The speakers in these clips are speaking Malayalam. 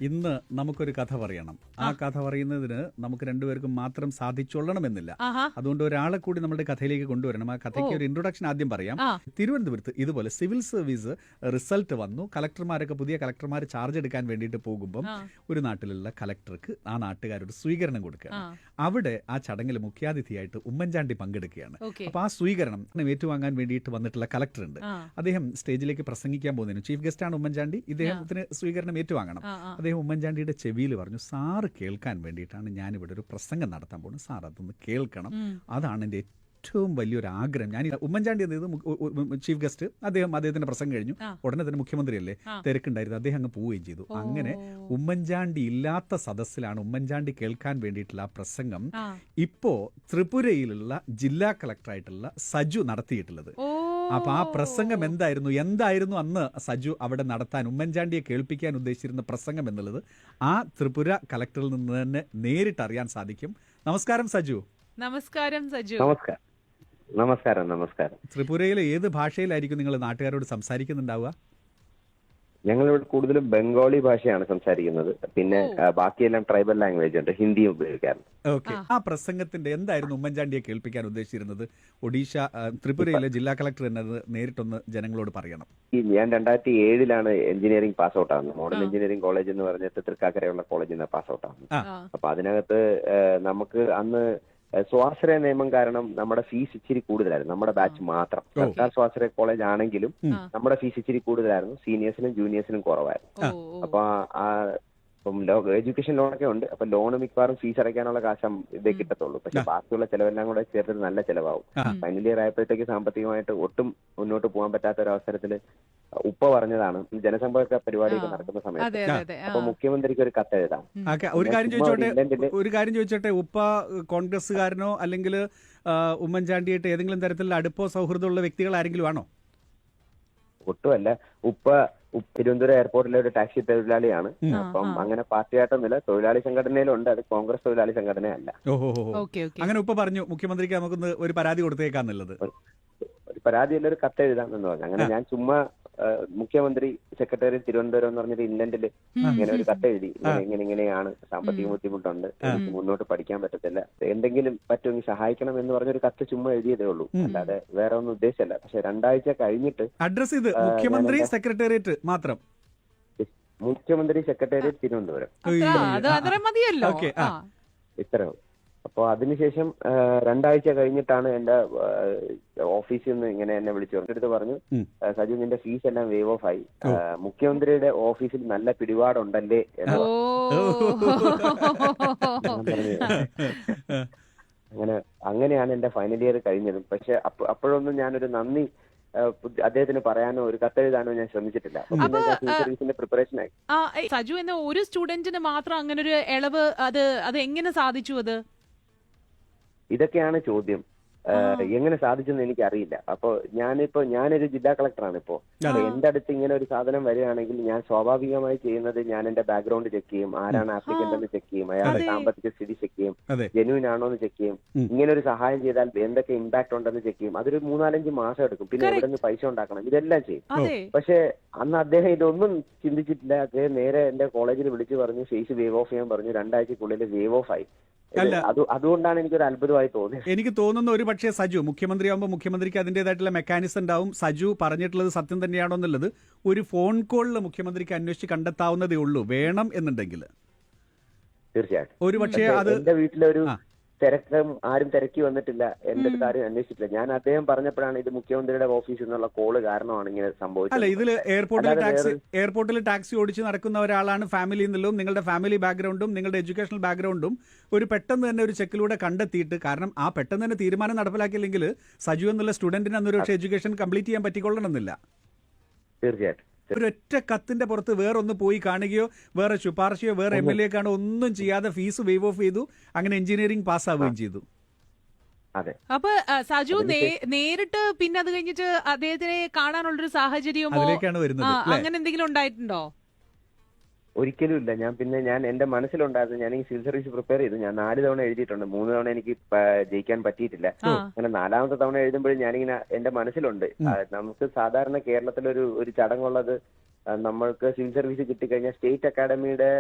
ഇന്ന് നമുക്കൊരു കഥ പറയണം. ആ കഥ പറയുന്നതിന് നമുക്ക് രണ്ടുപേർക്കും മാത്രം സാധിച്ചൊള്ളണമെന്നില്ല. അതുകൊണ്ട് ഒരാളെ കൂടി നമ്മുടെ കഥയിലേക്ക് കൊണ്ടുവരണം. ആ കഥയ്ക്ക് ഒരു ഇൻട്രൊഡക്ഷൻ ആദ്യം പറയാം. തിരുവനന്തപുരത്ത് ഇതുപോലെ സിവിൽ സർവീസ് റിസൾട്ട് വന്നു. കളക്ടർമാരൊക്കെ പുതിയ കളക്ടർമാർ ചാർജ് എടുക്കാൻ വേണ്ടിയിട്ട് പോകുമ്പം ഒരു നാട്ടിലുള്ള കളക്ടർക്ക് ആ നാട്ടുകാരൊരു സ്വീകരണം കൊടുക്കുകയാണ്. അവിടെ ആ ചടങ്ങിൽ മുഖ്യാതിഥിയായിട്ട് ഉമ്മൻചാണ്ടി പങ്കെടുക്കുകയാണ്. അപ്പോൾ ആ സ്വീകരണം ഏറ്റുവാങ്ങാൻ വേണ്ടിയിട്ട് വന്നിട്ടുള്ള കളക്ടർ ഉണ്ട്. അദ്ദേഹം സ്റ്റേജിലേക്ക് പ്രസംഗിക്കാൻ പോകുന്നതിന് ചീഫ് ഗസ്റ്റാണ് ഉമ്മൻചാണ്ടി. ഇദ്ദേഹത്തിന് സ്വീകരണം ഏറ്റുവാങ്ങണം. അദ്ദേഹം ഉമ്മൻചാണ്ടിയുടെ ചെവിയിൽ പറഞ്ഞു, സാറ് കേൾക്കാൻ വേണ്ടിയിട്ടാണ് ഞാനിവിടെ ഒരു പ്രസംഗം നടത്താൻ പോകുന്നത്, സാർ അതൊന്ന് കേൾക്കണം, അതാണ് എൻ്റെ ഏറ്റവും വലിയൊരു ആഗ്രഹം. ഞാൻ ഉമ്മൻചാണ്ടി എന്നത് ചീഫ് ഗസ്റ്റ്, അദ്ദേഹത്തിന്റെ പ്രസംഗം കഴിഞ്ഞു. ഉടനെ തന്നെ മുഖ്യമന്ത്രിയല്ലേ, തിരക്കുണ്ടായിരുന്നു, അദ്ദേഹം അങ്ങ് പോവുകയും ചെയ്തു. അങ്ങനെ ഉമ്മൻചാണ്ടി ഇല്ലാത്ത സദസ്സിലാണ് ഉമ്മൻചാണ്ടി കേൾക്കാൻ വേണ്ടിയിട്ടുള്ള ആ പ്രസംഗം ഇപ്പോ ത്രിപുരയിലുള്ള ജില്ലാ കളക്ടറായിട്ടുള്ള സജു നടത്തിയിട്ടുള്ളത്. അപ്പൊ ആ പ്രസംഗം എന്തായിരുന്നു അന്ന് സജു അവിടെ നടത്താൻ, ഉമ്മൻചാണ്ടിയെ കേൾപ്പിക്കാൻ ഉദ്ദേശിച്ചിരുന്ന പ്രസംഗം എന്നുള്ളത് ആ ത്രിപുര കളക്ടറിൽ നിന്ന് തന്നെ നേരിട്ട് അറിയാൻ സാധിക്കും. നമസ്കാരം സജു. നമസ്കാരം സജു. നമസ്കാരം. ത്രിപുരയിലെ ഏത് ഭാഷയിലായിരിക്കും നിങ്ങൾ നാട്ടുകാരോട് സംസാരിക്കുന്നുണ്ടാവുക? ഞങ്ങളിവിടെ കൂടുതലും ബംഗാളി ഭാഷയാണ് സംസാരിക്കുന്നത്. പിന്നെ ബാക്കിയെല്ലാം ട്രൈബൽ ലാംഗ്വേജ് ഉണ്ട്, ഹിന്ദിയും ഉപയോഗിക്കാറുണ്ട്. ഓക്കെ. ആ പ്രസംഗത്തിന്റെ എന്തായിരുന്നു ഉമ്മൻചാണ്ടിയെ കേൾപ്പിക്കാൻ ഉദ്ദേശിച്ചിരുന്നത്? ഒഡീഷ ത്രിപുരയിലെ ജില്ലാ കളക്ടർ എന്നത് നേരിട്ടൊന്ന് ജനങ്ങളോട് പറയണം. ഞാൻ 2007 എഞ്ചിനീയറിംഗ് പാസ് ഔട്ട് ആകുന്നത്. മോഡൽ എഞ്ചിനീയറിംഗ് കോളേജ് എന്ന് പറഞ്ഞിട്ട് തൃക്കാക്കരയുള്ള കോളേജിൽ നിന്ന് പാസ് ഔട്ട് ആകുന്നത്. അപ്പൊ അതിനകത്ത് നമുക്ക് അന്ന് സ്വാശ്രയ നിയമം കാരണം നമ്മുടെ ഫീസ് ഇച്ചിരി കൂടുതലായിരുന്നു. നമ്മുടെ ബാച്ച് മാത്രം സർക്കാർ സ്വാശ്രയ കോളേജ് ആണെങ്കിലും നമ്മുടെ ഫീസ് ഇച്ചിരി കൂടുതലായിരുന്നു. സീനിയേഴ്സിനും ജൂനിയേഴ്സിനും കുറവായിരുന്നു. അപ്പൊ ഇപ്പം എഡ്യൂക്കേഷൻ ലോണൊക്കെ ഉണ്ട്. അപ്പൊ ലോണ് മിക്കവാറും ഫീസ് അടയ്ക്കാനുള്ള കാശം ഇതേ കിട്ടത്തുള്ളൂ. പക്ഷെ ബാക്കിയുള്ള ചെലവെല്ലാം കൂടെ ചേർത്തിട്ട് നല്ല ചെലവാകും. ഫൈനൽ ഇയർ ആയപ്പോഴത്തേക്ക് സാമ്പത്തികമായിട്ട് ഒട്ടും മുന്നോട്ട് പോകാൻ പറ്റാത്ത ഒരു അവസരത്തിൽ ഉപ്പ പറഞ്ഞതാണ്, ജനസമ്പർക്ക പരിപാടിയൊക്കെ നടക്കുന്ന സമയത്ത് അപ്പൊ മുഖ്യമന്ത്രിക്ക് ഒരു കത്ത് എഴുതാം. ഒരു കാര്യം ചോദിച്ചോട്ടെ, ഉപ്പ കോൺഗ്രസ്സുകാരനോ അല്ലെങ്കിൽ ഉമ്മൻചാണ്ടിയായിട്ട് ഏതെങ്കിലും തരത്തിലുള്ള അടുപ്പോ സൗഹൃദമുള്ള വ്യക്തികൾ ആരെങ്കിലും ആണോ? ഒട്ടുമല്ല. ഉപ്പ തിരുവനന്തപുരം എയർപോർട്ടിലെ ഒരു ടാക്സി തൊഴിലാളിയാണ്. അപ്പം അങ്ങനെ പാർട്ടിയായിട്ടൊന്നുമില്ല, തൊഴിലാളി സംഘടനയിലുണ്ട്. അത് കോൺഗ്രസ് തൊഴിലാളി സംഘടനയല്ല. അങ്ങനെ ഉപ്പ പറഞ്ഞു മുഖ്യമന്ത്രിക്ക് നമുക്കൊന്ന് ഒരു പരാതി കൊടുത്തേക്കാന്നുള്ളത്. ഒരു പരാതിയല്ല, ഒരു കത്ത് എഴുതാം എന്ന് പറഞ്ഞു. അങ്ങനെ ഞാൻ ചുമ്മാ മുഖ്യമന്ത്രി സെക്രട്ടറി തിരുവനന്തപുരം എന്ന് പറഞ്ഞൊരു ഇംഗ്ലണ്ടില് ഇങ്ങനെ ഒരു കത്ത് എഴുതി, ഇങ്ങനെയാണ്, സാമ്പത്തിക ബുദ്ധിമുട്ടുണ്ട്, എനിക്ക് മുന്നോട്ട് പഠിക്കാൻ പറ്റത്തില്ല, എന്തെങ്കിലും പറ്റുമെങ്കിൽ സഹായിക്കണം എന്ന് പറഞ്ഞൊരു കത്ത് ചുമ്മാ എഴുതിയതേ ഉള്ളൂ, അല്ലാതെ വേറെ ഒന്നും ഉദ്ദേശമല്ല. പക്ഷെ 2 ആഴ്ച കഴിഞ്ഞിട്ട് അഡ്രസ് ചെയ്ത് മുഖ്യമന്ത്രി സെക്രട്ടേറിയറ്റ് മാത്രം, മുഖ്യമന്ത്രി സെക്രട്ടേറിയറ്റ് തിരുവനന്തപുരം, ഇത്രയും. അപ്പോൾ അതിനുശേഷം 2 ആഴ്ച കഴിഞ്ഞിട്ടാണ് എന്റെ ഓഫീസിൽ നിന്ന് ഇങ്ങനെ എന്നെ വിളിച്ചു പറഞ്ഞിട്ട് പറഞ്ഞു, സജു നിന്റെ ഫീസ് എല്ലാം വേവ് ഓഫ് ആയി, മുഖ്യമന്ത്രിയുടെ ഓഫീസിൽ നല്ല പിടിപാടുണ്ടല്ലേ എന്ന്. അങ്ങനെയാണ് എന്റെ ഫൈനൽ ഇയർ കഴിഞ്ഞത്. പക്ഷെ അപ്പോഴൊന്നും ഞാനൊരു നന്ദി അദ്ദേഹത്തിന് പറയാനോ ഒരു കത്തെഴുതാനോ ഞാൻ ശ്രമിച്ചിട്ടില്ല. സർവീസിന്റെ പ്രിപ്പറേഷൻ ആയി. സജു എന്ന ഒരു സ്റ്റുഡന്റിന് മാത്രം അങ്ങനെ ഒരു ഇളവ് അത് എങ്ങനെ സാധിച്ചു? ഇതൊക്കെയാണ് ചോദ്യം. എങ്ങനെ സാധിച്ചെന്ന് എനിക്ക് അറിയില്ല. അപ്പൊ ഞാനൊരു ജില്ലാ കളക്ടറാണ് ഇപ്പോ. എന്റെ അടുത്ത് ഇങ്ങനെ ഒരു സാധനം വരികയാണെങ്കിൽ ഞാൻ സ്വാഭാവികമായി ചെയ്യുന്നത്, ഞാൻ എന്റെ ബാക്ക്ഗ്രൗണ്ട് ചെക്ക് ചെയ്യും, ആരാണ് ആപ്ലിക്കന്റ് എന്ന് ചെക്ക് ചെയ്യും, അയാളുടെ സാമ്പത്തിക സ്ഥിതി ചെക്ക് ചെയ്യും, ജെന്യൂൻ ആണോ എന്ന് ചെക്ക് ചെയ്യും, ഇങ്ങനെ ഒരു സഹായം ചെയ്താൽ എന്തൊക്കെ ഇമ്പാക്ട് ഉണ്ടെന്ന് ചെക്ക് ചെയ്യും. അതൊരു 3-4 മാസം എടുക്കും. പിന്നെ എവിടെ നിന്ന് പൈസ ഉണ്ടാക്കണം, ഇതെല്ലാം ചെയ്യും. പക്ഷെ അന്ന് അദ്ദേഹം ഇതൊന്നും ചിന്തിച്ചിട്ടില്ല. അദ്ദേഹം നേരെ എന്റെ കോളേജിൽ വിളിച്ചു പറഞ്ഞു, ഫീസ് വേവ് ഓഫ് ചെയ്യാൻ പറഞ്ഞു. 2 ആഴ്ചക്കുള്ളിൽ വേവ് ഓഫ് ആയി. അതുകൊണ്ടാണ് എനിക്കൊരു അത്ഭുതമായി തോന്നിയത്. എനിക്ക് തോന്നുന്ന ഒരു പക്ഷേ സജു മുഖ്യമന്ത്രിയാകുമ്പോൾ മുഖ്യമന്ത്രിക്ക് അതിൻ്റെതായിട്ടുള്ള മെക്കാനിസം ഉണ്ടാവും. സജു പറഞ്ഞിട്ടുള്ളത് സത്യം തന്നെയാണോ എന്നുള്ളത് ഒരു ഫോൺ കോളിൽ മുഖ്യമന്ത്രിക്ക് അന്വേഷിച്ച് കണ്ടെത്താവുന്നതേ ഉള്ളൂ, വേണം എന്നുണ്ടെങ്കിൽ. തീർച്ചയായിട്ടും. ഒരു പക്ഷേ അത് എന്റെ വീട്ടിലൊരു തിരക്കും ആരും തിരക്കി വന്നിട്ടില്ല, എന്റെ അടുത്ത് ആരും അന്വേഷിച്ചിട്ടില്ല. ഞാൻ അദ്ദേഹം പറഞ്ഞപ്പോഴാണ് ഇത് മുഖ്യമന്ത്രിയുടെ ഓഫീസിൽ നിന്നുള്ള കോള് കാരണമാണ് ഇങ്ങനെ സംഭവിച്ചത്. അല്ല, ഇതിൽ എയർപോർട്ടിൽ ടാക്സി ഓടിച്ച് നടക്കുന്ന ഒരാളാണ് ഫാമിലി എന്നുള്ളതും നിങ്ങളുടെ ഫാമിലി ബാക്ക്ഗ്രൗണ്ടും നിങ്ങളുടെ എഡ്യൂക്കേഷണൽ ബാക്ക്ഗ്രൗണ്ടും ഒരു പെട്ടെന്ന് തന്നെ ഒരു ചെക്കിലൂടെ കണ്ടെത്തിയിട്ട്, കാരണം ആ പെട്ടെന്ന് തന്നെ തീരുമാനം നടപ്പിലാക്കിയില്ലെങ്കിൽ സജു എന്നുള്ള സ്റ്റുഡന്റിന് അന്നൊരു പക്ഷേ എഡ്യൂക്കേഷൻ കംപ്ലീറ്റ് ചെയ്യാൻ പറ്റിക്കൊള്ളണമെന്നില്ല. തീർച്ചയായിട്ടും. ഒരൊറ്റ കത്തിന്റെ പുറത്ത് വേറൊന്ന് പോയി കാണുകയോ വേറെ ശുപാർശയോ വേറെ MLA കാണോ ഒന്നും ചെയ്യാതെ ഫീസ് വേവ് ഓഫ് ചെയ്തു. അങ്ങനെ എഞ്ചിനീയറിംഗ് പാസ്സാവുകയും ചെയ്തു. അപ്പൊ സജു നേരിട്ട് പിന്നെ അത് കഴിഞ്ഞിട്ട് അദ്ദേഹത്തിനെ കാണാനുള്ളൊരു സാഹചര്യമോ അങ്ങനെ എന്തെങ്കിലും ഉണ്ടായിട്ടുണ്ടോ? ഒരിക്കലും ഇല്ല. ഞാൻ എന്റെ മനസ്സിലുണ്ടായിരുന്നു, ഞാൻ ഈ സിവിൽ സർവീസ് പ്രിപ്പയർ ചെയ്തു. ഞാൻ 4 തവണ എഴുതിയിട്ടുണ്ട്. 3 തവണ എനിക്ക് ജയിക്കാൻ പറ്റിയിട്ടില്ല. അങ്ങനെ 4ാമത്തെ തവണ എഴുതുമ്പോഴും ഞാനിങ്ങനെ എന്റെ മനസ്സിലുണ്ട്, നമുക്ക് സാധാരണ കേരളത്തിലൊരു ചടങ്ങുള്ളത് നമ്മൾക്ക് സിവിൽ സർവീസ് കിട്ടിക്കഴിഞ്ഞാൽ സ്റ്റേറ്റ് അക്കാഡമിയുടെ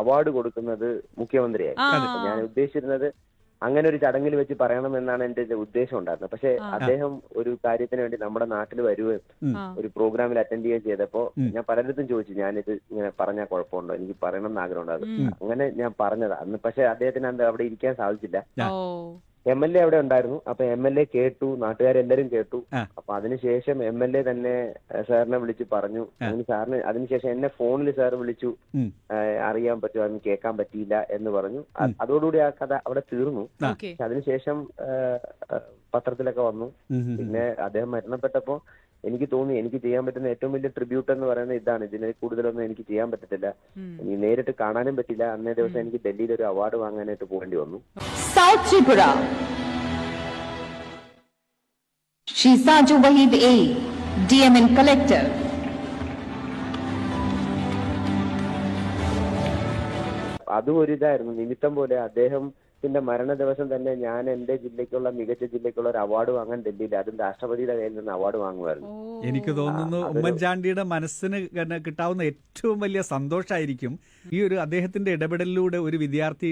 അവാർഡ് കൊടുക്കുന്നത് മുഖ്യമന്ത്രിയായിരുന്നു. ഞാൻ ഉദ്ദേശിച്ചിരുന്നത് അങ്ങനെ ഒരു ചടങ്ങിൽ വെച്ച് പറയണമെന്നാണ് എന്റെ ഉദ്ദേശം ഉണ്ടായിരുന്നത്. പക്ഷെ അദ്ദേഹം ഒരു കാര്യത്തിന് വേണ്ടി നമ്മുടെ നാട്ടിൽ വരുകയും ഒരു പ്രോഗ്രാമിൽ അറ്റൻഡ് ചെയ്യുകയും ചെയ്തപ്പോ ഞാൻ പലയിടത്തും ചോദിച്ചു, ഞാനിത് ഇങ്ങനെ പറഞ്ഞാൽ കുഴപ്പമുണ്ടോ, എനിക്ക് പറയണം എന്ന് ആഗ്രഹം ഉണ്ടായിരുന്നു. അങ്ങനെ ഞാൻ പറഞ്ഞതാ അന്ന്. പക്ഷെ അദ്ദേഹത്തിന് അവിടെ ഇരിക്കാൻ സാധിച്ചില്ല. MLA അവിടെ ഉണ്ടായിരുന്നു. അപ്പൊ MLA കേട്ടു, നാട്ടുകാരെല്ലാരും കേട്ടു. അപ്പൊ അതിനുശേഷം MLA തന്നെ സാറിനെ വിളിച്ച് പറഞ്ഞു. സാറിന് അതിനുശേഷം എന്നെ ഫോണിൽ സാർ വിളിച്ചു, അറിയാൻ പറ്റുമോ, അതിന് കേൾക്കാൻ പറ്റിയില്ല എന്ന് പറഞ്ഞു. അതോടുകൂടി ആ കഥ അവിടെ തീർന്നു. അതിനുശേഷം പത്രത്തിലൊക്കെ വന്നു. പിന്നെ അദ്ദേഹം മരണപ്പെട്ടപ്പോ എനിക്ക് തോന്നി എനിക്ക് ചെയ്യാൻ പറ്റുന്ന ഏറ്റവും വലിയ ട്രിബ്യൂട്ട് എന്ന് പറയുന്നത് ഇതാണ്. ഇതിനെ കൂടുതലൊന്നും എനിക്ക് ചെയ്യാൻ പറ്റത്തില്ല. ഇനി നേരിട്ട് കാണാനും പറ്റില്ല. അന്നേ ദിവസം എനിക്ക് ഡൽഹിയിൽ ഒരു അവാർഡ് വാങ്ങാനായിട്ട് പോകേണ്ടി വന്നു. South Tripura. Shisaju Wahid A, DMN Collector. അതും ഒരു ഇതായിരുന്നു, നിമിത്തം പോലെ. അദ്ദേഹത്തിന്റെ മരണ ദിവസം തന്നെ ഞാൻ എന്റെ ജില്ലയ്ക്കുള്ള മികച്ച ജില്ലയ്ക്കുള്ള ഒരു അവാർഡ് വാങ്ങാൻ ഡൽഹിയിൽ, അതും രാഷ്ട്രപതിയുടെ കയ്യിൽ നിന്ന് അവാർഡ് വാങ്ങുമായിരുന്നു. എനിക്ക് തോന്നുന്നു ഉമ്മൻചാണ്ടിയുടെ മനസ്സിന് കിട്ടാവുന്ന ഏറ്റവും വലിയ സന്തോഷമായിരിക്കും ഈ ഒരു അദ്ദേഹത്തിന്റെ ഇടപെടലിലൂടെ ഒരു വിദ്യാർത്ഥി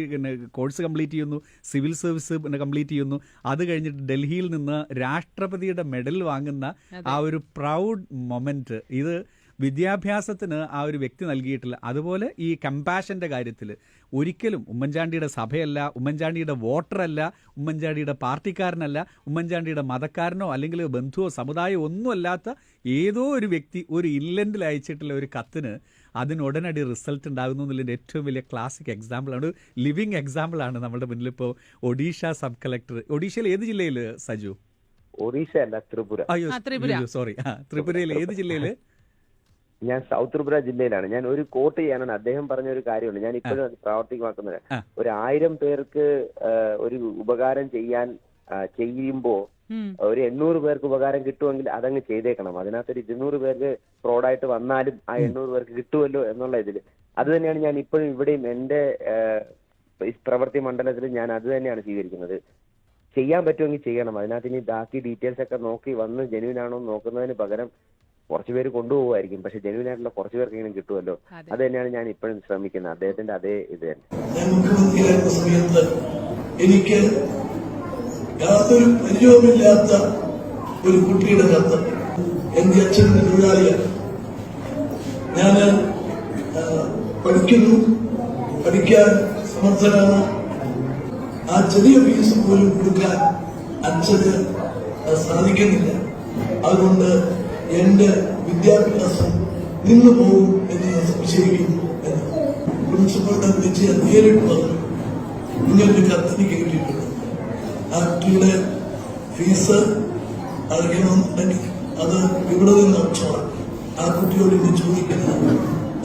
കോഴ്സ് കംപ്ലീറ്റ് ചെയ്യുന്നു, സിവിൽ സർവീസ് കംപ്ലീറ്റ് ചെയ്യുന്നു, അത് കഴിഞ്ഞിട്ട് ഡൽഹിയിൽ നിന്ന് രാഷ്ട്രപതിയുടെ മെഡൽ വാങ്ങുന്ന ആ ഒരു പ്രൗഡ് മൊമെന്റ്. ഇത് വിദ്യാഭ്യാസത്തിന് ആ ഒരു വ്യക്തി നൽകിയിട്ടില്ല. അതുപോലെ ഈ കമ്പാഷന്റെ കാര്യത്തിൽ ഒരിക്കലും ഉമ്മൻചാണ്ടിയുടെ സഭയല്ല, ഉമ്മൻചാണ്ടിയുടെ വോട്ടറല്ല, ഉമ്മൻചാണ്ടിയുടെ പാർട്ടിക്കാരനല്ല, ഉമ്മൻചാണ്ടിയുടെ മതക്കാരനോ അല്ലെങ്കിൽ ബന്ധുവോ സമുദായമോ ഒന്നുമല്ലാത്ത ഏതോ ഒരു വ്യക്തി ഒരു ഇൻലൻഡിൽ അയച്ചിട്ടുള്ള ഒരു കത്തിന് അതിനുടനടി റിസൾട്ട് ഉണ്ടാകുന്നു എന്നുള്ളതിൻ്റെ ഏറ്റവും വലിയ ക്ലാസിക് എക്സാമ്പിളാണ്, ഒരു ലിവിങ് എക്സാമ്പിളാണ് നമ്മുടെ മുന്നിലിപ്പോൾ ഒഡീഷ സബ് കളക്ടർ. ഒഡീഷയിൽ ഏത് ജില്ലയിൽ സജു? ഒഡീഷ അല്ല, ത്രിപുര. അയ്യോ സോറി, ത്രിപുരയിൽ ഏത് ജില്ലയിൽ? ഞാൻ സൗത്ത് ത്രിപുര ജില്ലയിലാണ്. ഞാൻ ഒരു കോട്ട് ചെയ്യാനാണ്. അദ്ദേഹം പറഞ്ഞ ഒരു കാര്യമുണ്ട്, ഞാൻ ഇപ്പോഴും പ്രാവർത്തികമാക്കുന്നത്. 1000 പേർക്ക് ഒരു ഉപകാരം ചെയ്യുമ്പോ ഒരു 800 പേർക്ക് ഉപകാരം കിട്ടുമെങ്കിൽ അതങ്ങ് ചെയ്തേക്കണം. അതിനകത്തൊരു 200 പേർക്ക് ഫ്രോഡായിട്ട് വന്നാലും ആ 800 പേർക്ക് കിട്ടുമല്ലോ എന്നുള്ള ഇതില്. അത് തന്നെയാണ് ഞാൻ ഇപ്പോഴും ഇവിടെയും എന്റെ പ്രവൃത്തി മണ്ഡലത്തിൽ ഞാൻ അത് തന്നെയാണ് സ്വീകരിക്കുന്നത്. ചെയ്യാൻ പറ്റുമെങ്കിൽ ചെയ്യണം. അതിനകത്ത് ഇനി ബാക്കി ഡീറ്റെയിൽസ് ഒക്കെ നോക്കി വന്ന് ജെന്യൂൻ ആണോ നോക്കുന്നതിന് പകരം കുറച്ചു പേര് കൊണ്ടുപോകുമായിരിക്കും, പക്ഷെ ജെന്യൂൻ ആയിട്ടുള്ള കുറച്ചു പേർക്ക് ഇങ്ങനെ കിട്ടുമല്ലോ. അത് തന്നെയാണ് ഞാൻ ഇപ്പോഴും ശ്രമിക്കുന്നത്. അദ്ദേഹത്തിന്റെ അതേ ഇത് തന്നെ. ഞാൻ മുഖ്യമന്ത്രിയായിരുന്ന സമയത്ത് എനിക്ക് യാതൊരു പരിചയവുമില്ലാത്ത ഒരു കുട്ടിയുടെ കത്ത്. എന്റെ അച്ഛൻ്റെ തൊഴിലാളിയാണ്. ഞാൻ പഠിക്കുന്നു, പഠിക്കാൻ സമർത്ഥനാണ്. ആ ചെറിയ ഫീസ് പോലും കൊടുക്കാൻ അച്ഛന് സാധിക്കുന്നില്ല. അതുകൊണ്ട് എന്റെ വിദ്യാഭ്യാസം നിന്നു പോകും എന്ന് ഞാൻ സംശയിക്കുന്നു എന്ന് പ്രിൻസിപ്പളിനെ വിളിച്ച് ഞാൻ നേരിട്ട് പറഞ്ഞു. ഇങ്ങനൊരു കത്തെനിക്ക് കിട്ടിയിട്ടുണ്ട്. ആ കുട്ടിയുടെ ഫീസ് അടയ്ക്കണമെന്നുണ്ടെങ്കിൽ അത് ഇവിടെ നിന്ന് അടച്ചോളാം, ആ കുട്ടിയോട് ഇനി ചോദിക്കുന്നത്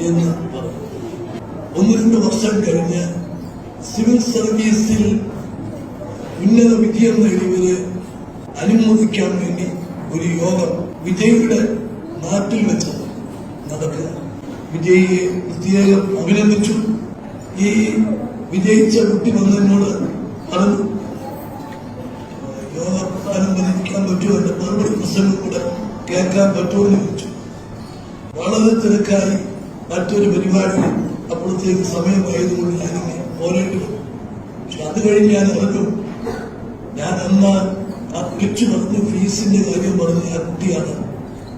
എന്ന് പറഞ്ഞു. 1-2 വർഷം കഴിഞ്ഞ് സിവിൽ സർവീസിൽ ഉന്നത വിജയം നേടിയവരെ അനുമോദിക്കാൻ വേണ്ടി ഒരു യോഗം വിജയിയുടെ നാട്ടിൽ വെച്ച് നടക്കുക. വിജയിയെ പ്രത്യേകം അഭിനന്ദിച്ചു. ഈ വിജയിച്ച കുട്ടി വന്നതിനോട് പറഞ്ഞു, യോഗപ്രധാനം വന്നിരിക്കാൻ പറ്റുമോ, എന്റെ മറുപടി പ്രസംഗം കൂടെ കേൾക്കാൻ പറ്റുമോ എന്ന് ചോദിച്ചു. വളരെ തിരക്കായി മറ്റൊരു പരിപാടി അപ്പോഴത്തേക്ക് സമയമായതുകൊണ്ട് ഞാനിങ്ങനെ പോരേണ്ടി വന്നു. പക്ഷെ അത് കഴിഞ്ഞ് ഞാൻ അറിഞ്ഞു, ഞാൻ അന്ന് ആ വിളിച്ചു പറഞ്ഞ ഫീസിന്റെ കാര്യം പറഞ്ഞ ആ കുട്ടിയാണ്.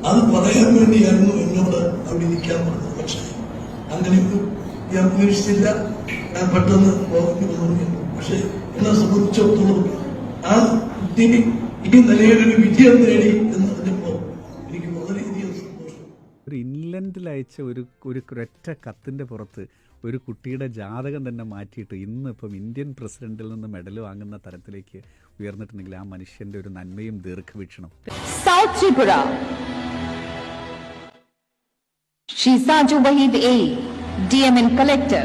അത് പറയാൻ വേണ്ടിയായിരുന്നു എന്നോട് അവിടെ ഇരിക്കാൻ പറഞ്ഞത്. പക്ഷെ അങ്ങനെ ഞാൻ പ്രതീക്ഷിച്ചില്ല. ഞാൻ പെട്ടെന്ന് പോകേണ്ടി വന്നു. പക്ഷെ എന്നെ സംബന്ധിച്ചിടത്തോളം ആ കുട്ടി ഈ നിലയിലൊരു വിജയം നേടി എന്ന് പറഞ്ഞപ്പോ എനിക്ക് വളരെയധികം സന്തോഷം. ഒരു ഇൻലൻഡിൽ അയച്ച ഒരു ഒരൊറ്റ കത്തിന്റെ പുറത്ത് ഒരു കുട്ടിയുടെ ജാതകം തന്നെ മാറ്റിയിട്ട് ഇന്നിപ്പം ഇന്ത്യൻ പ്രസിഡന്റിൽ നിന്ന് മെഡൽ വാങ്ങുന്ന തരത്തിലേക്ക് ഉയർന്നിട്ടുണ്ടെങ്കിൽ ആ മനുഷ്യന്റെ ഒരു നന്മയും ദീർഘവീക്ഷണം. South Tripura. Shisaju Wahid A, DMN Collector.